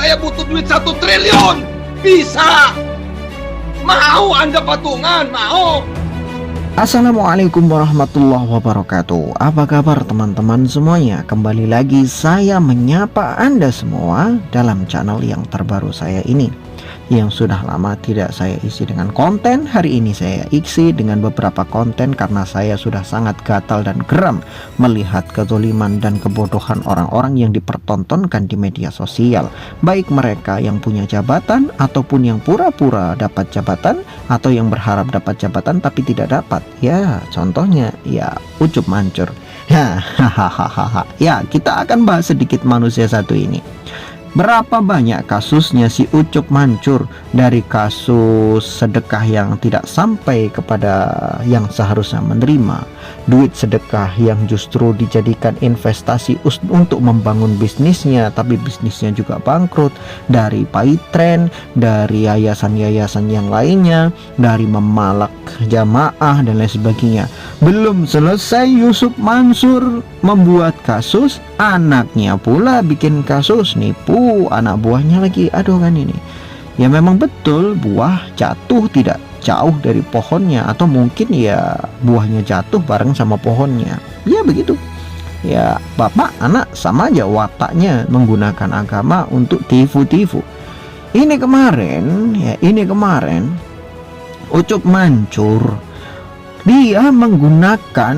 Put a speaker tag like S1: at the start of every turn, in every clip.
S1: saya butuh duit 1 triliun. Bisa. Mau Anda patungan? Mau?
S2: Assalamualaikum warahmatullahi wabarakatuh. Apa kabar teman-teman semuanya? Kembali lagi saya menyapa Anda semua dalam channel yang terbaru saya ini, yang sudah lama tidak saya isi dengan konten. Hari ini saya isi dengan beberapa konten karena saya sudah sangat gatal dan geram melihat kezaliman dan kebodohan orang-orang yang dipertontonkan di media sosial, baik mereka yang punya jabatan ataupun yang pura-pura dapat jabatan atau yang berharap dapat jabatan tapi tidak dapat. Ya, contohnya ya Ucup Mancur. Hahaha. Ya, kita akan bahas sedikit manusia satu ini. Berapa banyak kasusnya si Ucup Mancur, dari kasus sedekah yang tidak sampai kepada yang seharusnya menerima, duit sedekah yang justru dijadikan investasi untuk membangun bisnisnya, tapi bisnisnya juga bangkrut, dari paytrend, dari yayasan-yayasan yang lainnya, dari memalak jamaah dan lain sebagainya. Belum selesai Ucup Mancur membuat kasus, anaknya pula bikin kasus nipu anak buahnya lagi. Aduh kan ini. Ya memang betul buah jatuh tidak jauh dari pohonnya, atau mungkin ya buahnya jatuh bareng sama pohonnya. Ya begitu. Ya bapak anak sama aja wataknya menggunakan agama untuk tifu-tifu. Ini kemarin Ucup Mancur dia menggunakan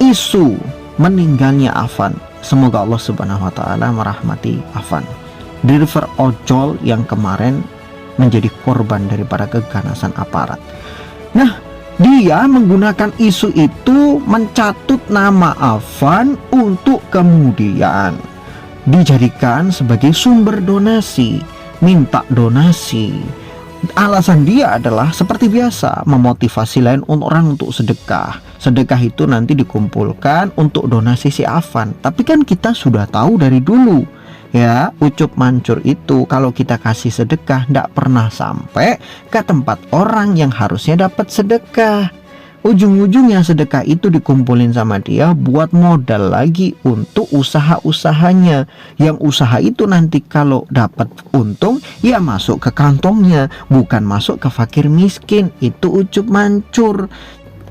S2: isu meninggalnya Afan. Semoga Allah Subhanahu wa taala merahmati Afan, driver ojol yang kemarin menjadi korban daripada keganasan aparat. Nah, dia menggunakan isu itu mencatut nama Afan untuk kemudian dijadikan sebagai sumber donasi, minta donasi. Alasan dia adalah seperti biasa, memotivasi lain orang untuk sedekah. Sedekah itu nanti dikumpulkan untuk donasi si Afan. Tapi kan kita sudah tahu dari dulu, ya, Ucup Mancur itu kalau kita kasih sedekah tidak pernah sampai ke tempat orang yang harusnya dapat sedekah. Ujung-ujungnya sedekah itu dikumpulin sama dia buat modal lagi untuk usaha-usahanya. Yang usaha itu nanti kalau dapat untung ya masuk ke kantongnya, bukan masuk ke fakir miskin. Itu Ucup Mancur.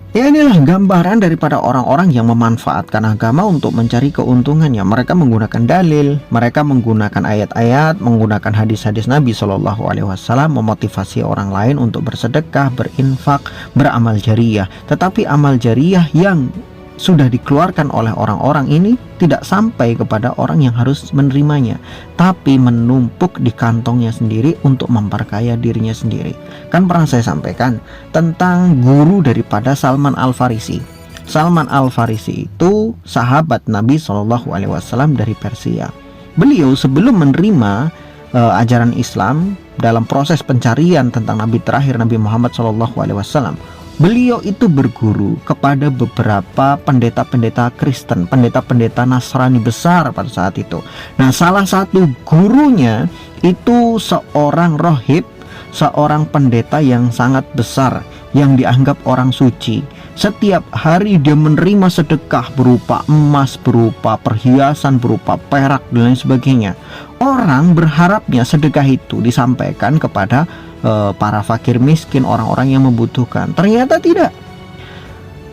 S2: Ya inilah gambaran daripada orang-orang yang memanfaatkan agama untuk mencari keuntungannya. Mereka menggunakan dalil, mereka menggunakan ayat-ayat, menggunakan hadis-hadis Nabi Shallallahu Alaihi Wasallam memotivasi orang lain untuk bersedekah, berinfak, beramal jariyah. Tetapi amal jariyah yang sudah dikeluarkan oleh orang-orang ini tidak sampai kepada orang yang harus menerimanya, tapi menumpuk di kantongnya sendiri untuk memperkaya dirinya sendiri. Kan pernah saya sampaikan tentang guru daripada Salman Al-Farisi. Salman Al-Farisi itu sahabat Nabi Shallallahu Alaihi Wasallam dari Persia. Beliau sebelum menerima ajaran Islam, dalam proses pencarian tentang Nabi terakhir Nabi Muhammad Shallallahu Alaihi Wasallam, beliau itu berguru kepada beberapa pendeta-pendeta Kristen, pendeta-pendeta Nasrani besar pada saat itu. Nah, salah satu gurunya itu seorang rohib, seorang pendeta yang sangat besar, yang dianggap orang suci. Setiap hari dia menerima sedekah berupa emas, berupa perhiasan, berupa perak dan lain sebagainya. Orang berharapnya sedekah itu disampaikan kepada para fakir miskin, orang-orang yang membutuhkan. Ternyata tidak.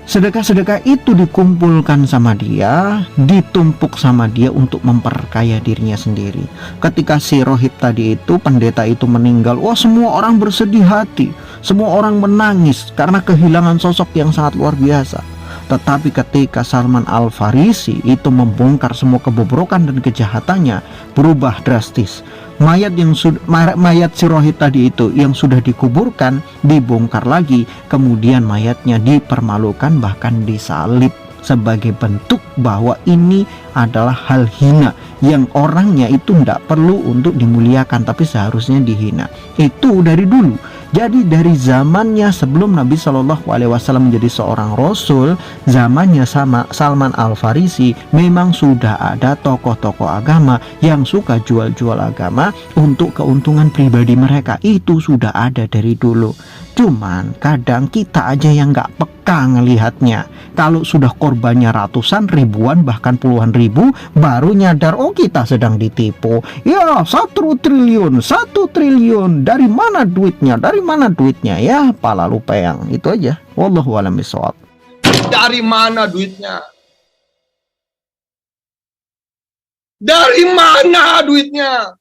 S2: Sedekah-sedekah itu dikumpulkan sama dia, ditumpuk sama dia untuk memperkaya dirinya sendiri. Ketika si rohib tadi itu, pendeta itu meninggal, wah semua orang bersedih hati, semua orang menangis karena kehilangan sosok yang sangat luar biasa. Tetapi ketika Salman Al-Farisi itu membongkar semua kebobrokan dan kejahatannya, berubah drastis. Mayat si rohib tadi itu yang sudah dikuburkan dibongkar lagi, kemudian mayatnya dipermalukan, bahkan disalib sebagai bentuk bahwa ini adalah hal hina yang orangnya itu tidak perlu untuk dimuliakan, tapi seharusnya dihina. Itu dari dulu. Jadi dari zamannya sebelum Nabi Shallallahu Alaihi Wasallam menjadi seorang Rasul, zamannya sama Salman Al-Farisi, memang sudah ada tokoh-tokoh agama yang suka jual-jual agama untuk keuntungan pribadi mereka. Itu sudah ada dari dulu. Cuman kadang kita aja yang nggak peka suka ngelihatnya. Kalau sudah korbannya ratusan, ribuan, bahkan puluhan ribu, baru nyadar, oh kita sedang ditipu. Ya, 1 triliun, 1 triliun, dari mana duitnya, dari mana duitnya? Ya, pala lu peyang. Itu aja. Wallahu a'lam bishawab.
S1: Dari mana duitnya? Dari mana duitnya?